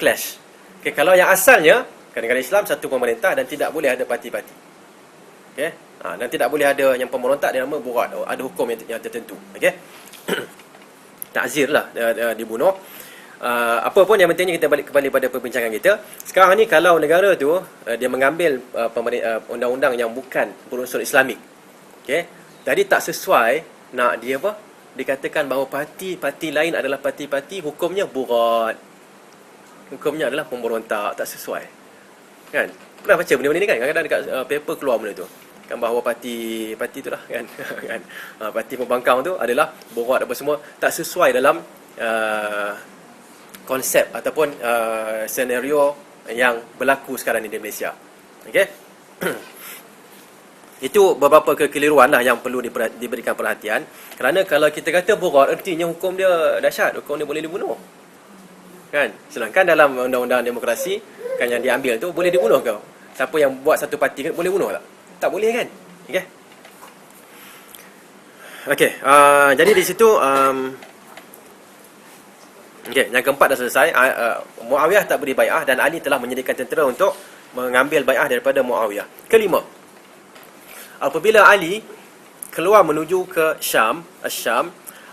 clash. Okay, kalau yang asalnya negara Islam satu pemerintah dan tidak boleh ada parti-parti. Okay? Dan tidak boleh ada yang pemberontak dia nama burat, ada hukum yang tertentu. Okay? Takzir lah, dibunuh. Apa pun yang pentingnya kita balik kembali pada perbincangan kita. Sekarang ni kalau negara tu dia mengambil undang-undang yang bukan berunsur Islamik. Okey. Jadi tak sesuai nak dia apa? Dikatakan bahawa parti lain adalah parti-parti, hukumnya burat. Hukumnya adalah pemberontak, tak sesuai. Kan? Pernah baca benda-benda ni kan? Kadang-kadang dekat paper keluar benda tu. Kan bahawa parti itulah kan. Kan? Parti pembangkang tu adalah burat apa semua, tak sesuai dalam konsep ataupun senario yang berlaku sekarang ni di Malaysia. Okey. Itu beberapa kekeliruan lah yang perlu diberikan perhatian. Kerana kalau kita kata burat, artinya hukum dia dahsyat, hukum dia boleh dibunuh. Kan? Sedangkan dalam undang-undang demokrasi kan yang diambil tu boleh dibunuh kau. Siapa yang buat satu parti boleh bunuh tak? Tak boleh kan? Okey. Okey, jadi di situ okey, yang keempat dah selesai. Muawiyah tak beri bai'ah dan Ali telah menyediakan tentera untuk mengambil bai'ah daripada Muawiyah. Kelima, apabila Ali keluar menuju ke Syam,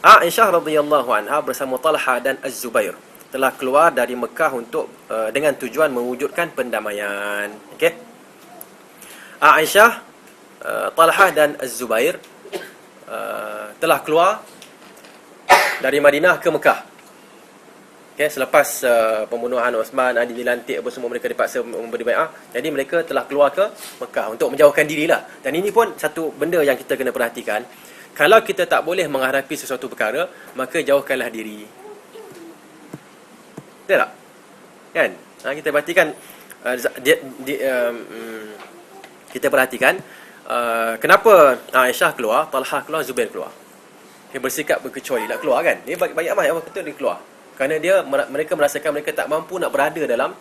Aisyah radhiyallahu anha bersama Talha dan Az-Zubair telah keluar dari Mekah untuk dengan tujuan mewujudkan pendamaian. Okey. Aisyah, Talha dan Az-Zubair telah keluar dari Madinah ke Mekah. Okay, selepas pembunuhan Osman, Ali dilantik apa semua, mereka dipaksa memberi bai'ah. Jadi mereka telah keluar ke Mekah untuk menjauhkan dirilah. Dan ini pun satu benda yang kita kena perhatikan. Kalau kita tak boleh menghadapi sesuatu perkara, maka jauhkanlah diri. Betul tak? Kan? Kita perhatikan kita perhatikan kenapa Aisyah keluar, Talha keluar, Zubair keluar. Dia bersikap berkecuali nak keluar kan? Dia baik-baik amat apa betul dia keluar. Kerana mereka merasakan mereka tak mampu nak berada dalam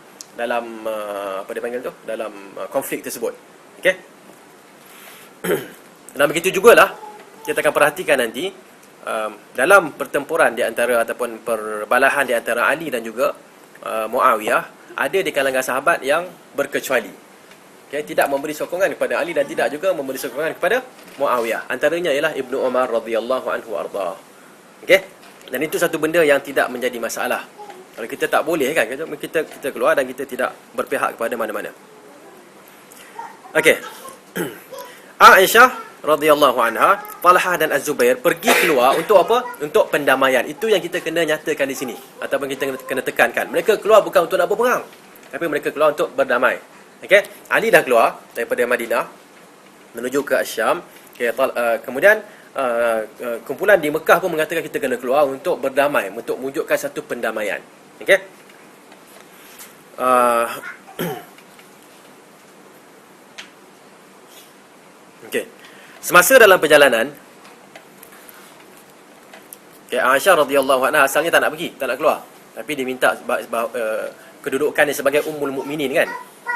apa dia panggil tu, dalam konflik tersebut. Okey. Dan begitu jugalah kita akan perhatikan nanti dalam pertempuran di antara ataupun perbalahan di antara Ali dan juga Muawiyah, ada di kalangan sahabat yang berkecuali. Okey, tidak memberi sokongan kepada Ali dan tidak juga memberi sokongan kepada Muawiyah. Antaranya ialah Ibnu Umar radhiyallahu anhu arda. Okey. Dan itu satu benda yang tidak menjadi masalah. Kalau kita tak boleh kan, kita keluar dan kita tidak berpihak kepada mana-mana. Okey. Aisyah radhiyallahu anha, Talha dan Az-Zubair pergi keluar untuk apa? Untuk pendamaian. Itu yang kita kena nyatakan di sini ataupun kita kena tekankan. Mereka keluar bukan untuk nak berperang, tapi mereka keluar untuk berdamai. Okey. Ali dah keluar daripada Madinah menuju ke Syam. Okay, kemudian kumpulan di Mekah pun mengatakan kita kena keluar untuk berdamai, untuk mewujudkan satu pendamaian. Okey. Okey. Semasa dalam perjalanan, Aisyah radhiyallahu anha asalnya tak nak pergi, tak nak keluar, tapi diminta kedudukannya sebagai ummul mukminin kan,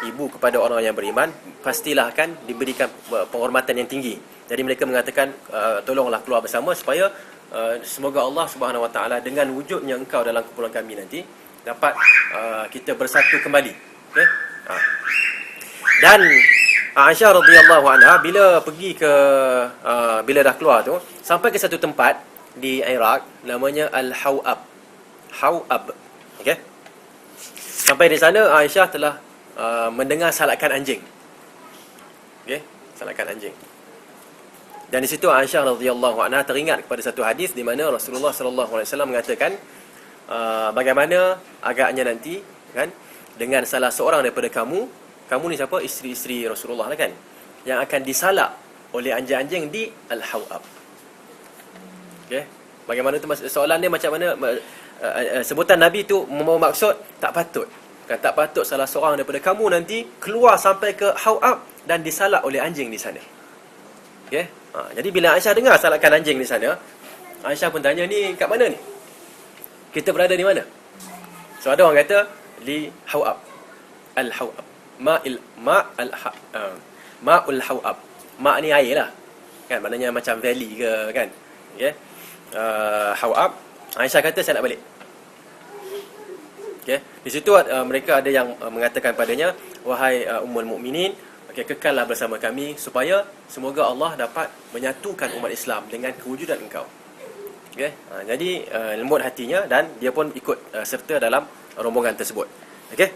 ibu kepada orang yang beriman, pastilah akan diberikan penghormatan yang tinggi. Jadi mereka mengatakan tolonglah keluar bersama supaya semoga Allah Subhanahu Wa Taala dengan wujudnya engkau dalam kumpulan kami nanti dapat kita bersatu kembali. Okey. Dan Aisyah radhiyallahu anha bila pergi ke bila dah keluar tu sampai ke satu tempat di Iraq namanya Al-Hawab. Hawab. Okey. Sampai di sana Aisyah telah mendengar salakan anjing. Okey, salakan anjing. Dan di situ Aisyah radhiyallahu anha teringat kepada satu hadis di mana Rasulullah sallallahu alaihi wasallam mengatakan bagaimana agaknya nanti kan dengan salah seorang daripada kamu ni siapa? Isteri-isteri Rasulullah lah kan, yang akan disalak oleh anjing-anjing di Al-Hawab. Okey, bagaimana tu soalan dia macam mana sebutan Nabi tu membawa maksud tak patut. Kan tak patut salah seorang daripada kamu nanti keluar sampai ke Hawab dan disalak oleh anjing di sana. Okey. Jadi bila Aisyah dengar salakan anjing di sana, Aisyah pun tanya, ni kat mana ni? Kita berada di mana? So ada orang kata li Hawab. Al-Hawab. Ma'ul Hawab. Ma' ni air lah. Kan maknanya macam valley ke kan. Okey. Hawab. Aisyah kata saya nak balik. Okey, di situ mereka ada yang mengatakan padanya, wahai ummul mukminin, okey, kekallah bersama kami supaya semoga Allah dapat menyatukan umat Islam dengan kewujudan engkau. Okey, jadi lembut hatinya dan dia pun ikut serta dalam rombongan tersebut. Okey.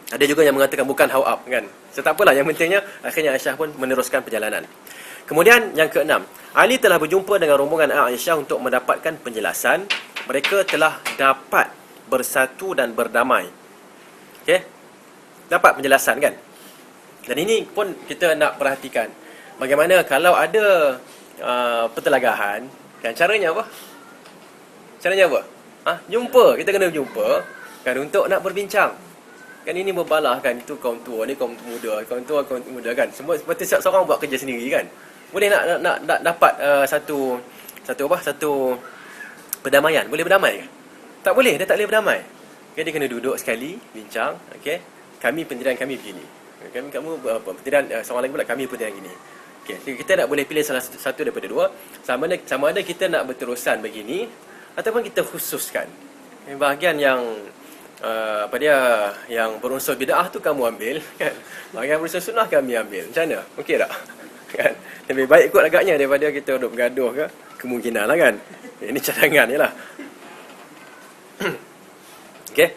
Ada juga yang mengatakan bukan how up kan. So, tak apalah, yang pentingnya akhirnya Aisyah pun meneruskan perjalanan. Kemudian yang keenam, Ali telah berjumpa dengan rombongan Aisyah untuk mendapatkan penjelasan. Mereka telah dapat bersatu dan berdamai. Okey? Dapat penjelasan kan? Dan ini pun kita nak perhatikan. Bagaimana kalau ada pertelagahan, kan caranya apa? Caranya apa? Jumpa, kita kena jumpa kan untuk nak berbincang. Kan ini membalah kan, itu kaum tua, ni kaum muda, kaum tua, kaum muda kan. Semua seperti seorang buat kerja sendiri kan. Boleh nak dapat satu perdamaian. Boleh berdamai ke? Tak boleh, dia tak boleh berdamai. Okay, dia kena duduk sekali, bincang. Okay, pendirian kami begini. Kamu pendirian seorang lagi pula, kami pendirian gini. Okay, kita tak boleh pilih salah satu daripada dua. Sama ada kita nak berterusan begini ataupun kita khususkan. Bahagian yang yang berunsur bid'ah tu kamu ambil kan. Bahagian berunsur sunnah kami ambil. Macam mana? Okey tak? Kan? Lebih baik kot agaknya daripada kita duduk bergaduh ke. Kemungkinan lah kan. Ini cadangan je lah. Okey.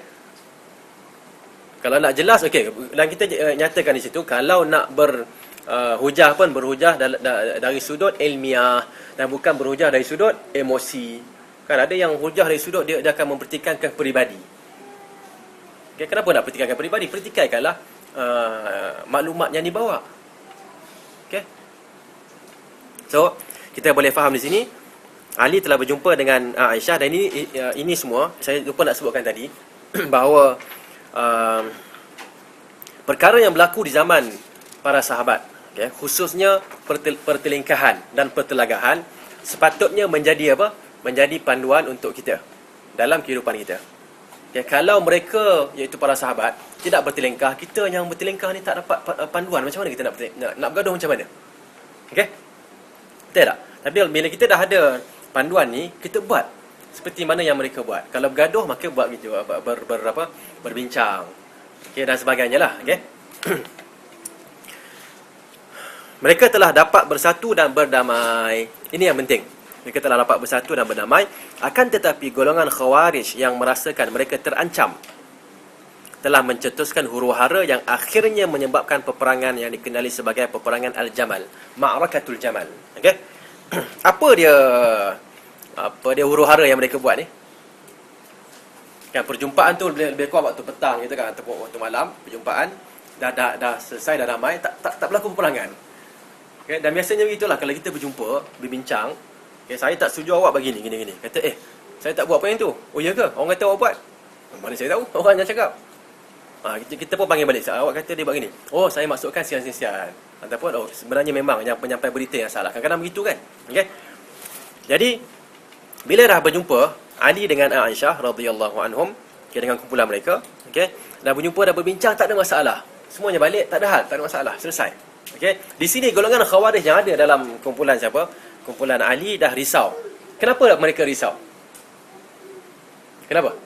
Kalau nak jelas, okey, dan kita nyatakan di situ, kalau nak berhujah pun berhujah dari sudut ilmiah dan bukan berhujah dari sudut emosi. Kan ada yang hujah dari sudut dia akan mempertikaikan peribadi. Okay, kenapa nak pertikaikan peribadi? Pertikaikanlah maklumat yang dibawa. Okey. So, kita boleh faham di sini Ali telah berjumpa dengan Aisyah, dan ini semua saya lupa nak sebutkan tadi bahawa perkara yang berlaku di zaman para sahabat, okay, khususnya pertelingkahan dan pertelagahan, sepatutnya menjadi apa? Menjadi panduan untuk kita dalam kehidupan kita. Okay, kalau mereka, iaitu para sahabat, tidak bertelingkah, kita yang bertelingkah ni tak dapat panduan. Macam mana kita nak bergaduh macam mana? Okey? Betul tak? Tapi bila kita dah ada panduan ni, kita buat seperti mana yang mereka buat. Kalau bergaduh, maka buat gitu, berbincang. Okey, dan sebagainya lah. Okey? Mereka telah dapat bersatu dan berdamai. Ini yang penting. Mereka telah dapat bersatu dan berdamai. Akan tetapi golongan Khawarij yang merasakan mereka terancam telah mencetuskan huru-hara yang akhirnya menyebabkan peperangan yang dikenali sebagai peperangan Al-Jamal, Ma'rakatul Jamal. Okey? Apa dia huru-hara yang mereka buat ni? Kan perjumpaan tu lebih kurang waktu petang gitu kan, ataupun waktu malam, perjumpaan dah selesai, dah damai, tak berlaku peperangan. Okey, dan biasanya begitulah kalau kita berjumpa, berbincang. Okay, saya tak setuju awak begini, gini. Kata, saya tak buat apa yang tu. Oh, iya ke? Orang kata awak buat? Mana saya tahu? Orang yang cakap. Kita pun panggil balik. Awak kata dia buat gini. Oh, saya masukkan sian-sian. Ataupun, sebenarnya memang yang penyampai berita yang salah. Kadang-kadang begitu kan? Okay? Jadi, bila dah berjumpa Ali dengan Aisyah radhiyallahu anhum, okay, dengan kumpulan mereka, okay, dah berjumpa, dah berbincang, tak ada masalah. Semuanya balik, tak ada hal, tak ada masalah. Selesai. Okay? Di sini golongan Khawarij yang ada dalam kumpulan siapa? Kumpulan Ali dah risau. Kenapa mereka risau? Kenapa?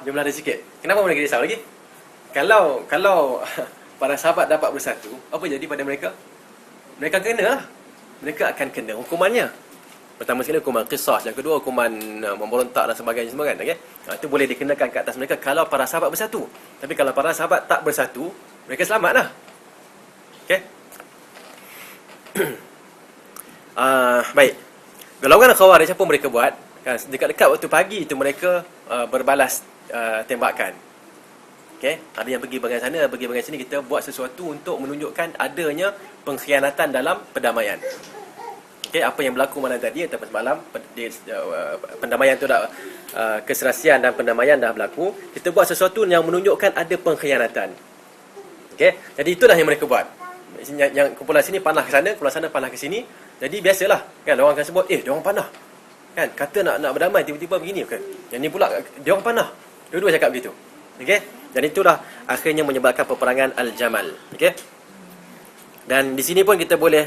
Jumlah dia sikit. Kenapa mereka risau lagi? Kalau para sahabat dapat bersatu, apa jadi pada mereka? Mereka kena lah. Mereka akan kena hukumannya. Pertama sekali hukuman qisas, yang kedua hukuman memberontak dan sebagainya semua kan. Okey. Itu boleh dikenakan ke atas mereka kalau para sahabat bersatu. Tapi kalau para sahabat tak bersatu, mereka selamatlah. Okey. Baik. Golongan Khawarij apa mereka buat? Kan dekat-dekat waktu pagi itu mereka berbalas tembakan. Okey, ada yang pergi bahagian sana, pergi bahagian sini, kita buat sesuatu untuk menunjukkan adanya pengkhianatan dalam perdamaian. Okey, apa yang berlaku malam tadi atau semalam, pendamaian tu dah keserasian dan pendamaian dah berlaku. Kita buat sesuatu yang menunjukkan ada pengkhianatan. Okey, jadi itulah yang mereka buat. Yang kumpulan sini panah ke sana, kumpulan sana panah ke sini. Jadi biasalah kan, orang akan sebut, dia orang panah. Kan, kata nak berdamai tiba-tiba begini kan. Yang ni pula dia orang panah. Dua-dua cakap begitu. Okey? Dan itulah akhirnya menyebabkan peperangan Al-Jamal. Okey? Dan di sini pun kita boleh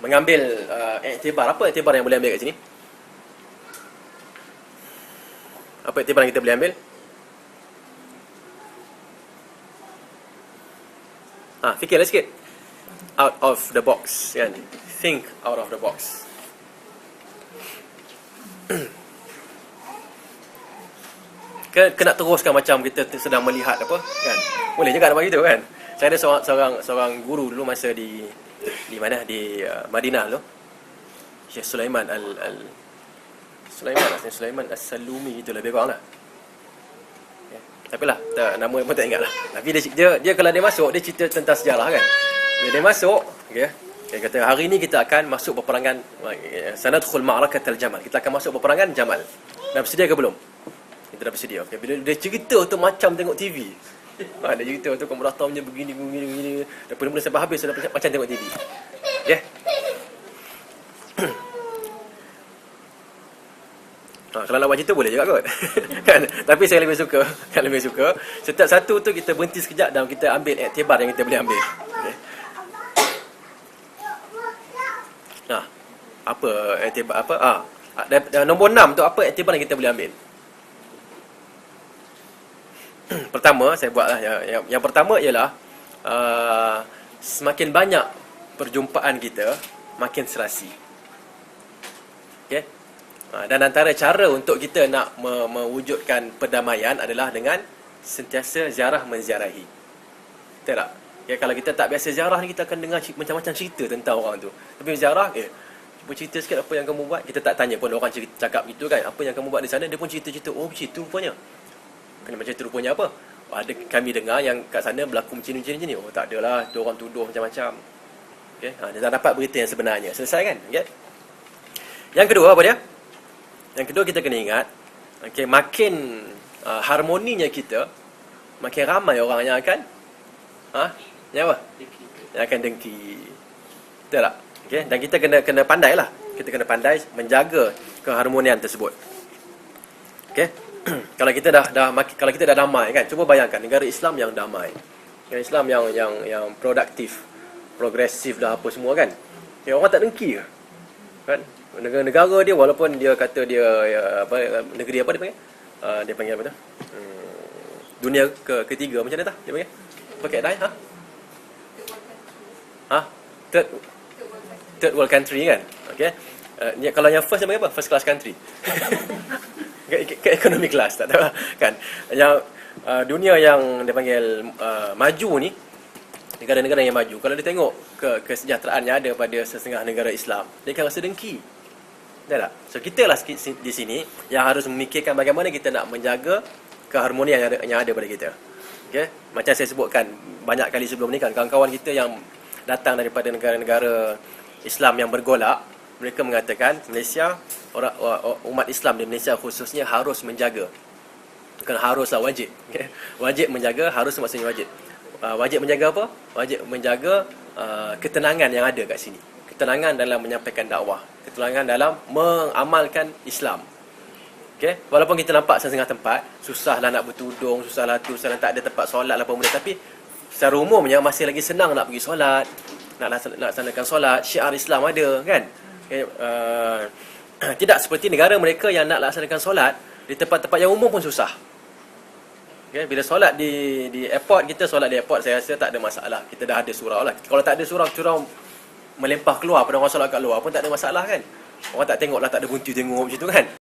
mengambil iktibar. Apa iktibar yang boleh ambil kat sini? Apa iktibar yang kita boleh ambil? Fikirlah sikit. Out of the box, kan? Think out of the box. Kena teruskan macam kita sedang melihat apa, kan? Boleh juga nak buat gitu, kan? Saya ada seorang guru dulu masa di mana, di Madinah tu. Syekh Sulaiman Sulaiman As-Salumi, itu lebih kurang lah. Okay. Tapi lah, nama pun tak ingat lah. Tapi dia kalau dia masuk, dia cerita tentang sejarah, kan? Bila dia masuk, okay, dia kata hari ni kita akan masuk peperangan sanadkhul ma'rakatal Jamal. Kita akan masuk peperangan Jamal. Dah bersedia ke belum? Kita dah bersedia. Okay. Bila dia cerita tu macam tengok TV. Dia cerita tu kamu datangnya begini. Daripada mula sampai habis sudah macam tengok TV. Okay. Kalau nak buat cerita boleh juga kot. Kan? Tapi saya lebih suka setiap satu tu kita berhenti sekejap dan kita ambil iktibar yang kita boleh ambil. Okay. Apa iktibar apa? Nombor 6 tu apa iktibar yang kita boleh ambil? Pertama, saya buatlah yang pertama ialah semakin banyak perjumpaan kita, makin serasi. Okey. Dan antara cara untuk kita nak mewujudkan perdamaian adalah dengan sentiasa ziarah menziarahi. Betul tak? Ya, kalau kita tak biasa ziarah ni, kita akan dengar macam-macam cerita tentang orang tu. Tapi ziarah, cuba cerita sikit apa yang kamu buat. Kita tak tanya pun orang cakap gitu, kan. Apa yang kamu buat di sana, dia pun cerita-cerita. Oh, cerita rupanya. Kena macam tu rupanya apa? Ada kami dengar yang kat sana berlaku macam ni. Oh, tak adalah, tu orang tuduh macam-macam. Okey, dia tak dapat berita yang sebenarnya. Selesai, kan? Okey. Yang kedua apa dia? Yang kedua kita kena ingat, okey, makin harmoninya kita, makin ramai orang yang akan yang apa? Yang akan dengki. Betul tak? Okey, dan kita kena pandailah. Kita kena pandai menjaga keharmonian tersebut. Okey. Kalau kita dah damai, kan, cuba bayangkan negara Islam yang damai, negara Islam yang produktif, progresif dah apa semua, kan, orang tak dengki ke, kan? Negara dia walaupun dia kata dia negeri apa dia panggil, dia panggil apa tu, dunia ketiga macam mana dia panggil, pakai dai third world country, kan. Okey, kalau yang first dia panggil apa, first class country. ke economy class, tak tahu, kan. Yang dunia yang dia panggil maju ni, negara-negara yang maju, kalau dia tengok kesejahteraan yang ada pada setengah negara Islam, dia akan rasa dengki. Betul tak? So kita lah di sini yang harus memikirkan bagaimana kita nak menjaga keharmonian yang ada pada kita. Okay? Macam saya sebutkan banyak kali sebelum ni, kan, kawan-kawan kita yang datang daripada negara-negara Islam yang bergolak, mereka mengatakan Malaysia, umat Islam di Malaysia khususnya harus menjaga. Bukan haruslah, wajib. Okay? Wajib menjaga, harus maksudnya wajib. Wajib menjaga apa? Wajib menjaga ketenangan yang ada kat sini. Ketenangan dalam menyampaikan dakwah, ketenangan dalam mengamalkan Islam. Okay? Walaupun kita nampak setengah tempat, susahlah nak bertudung, susahlah tu, susahlah tak ada tempat solat lah apa benda, tapi secara umumnya masih lagi senang nak pergi solat, nak laksanakan solat, syiar Islam ada, kan. Okay? Tidak seperti negara mereka yang nak laksanakan solat di tempat-tempat yang umum pun susah. Okay? Bila solat di airport, kita solat di airport, saya rasa tak ada masalah. Kita dah ada surau lah. Kalau tak ada surau melempah keluar pada orang solat kat luar pun tak ada masalah, kan. Orang tak tengok lah, tak ada bunti tengok macam tu, kan.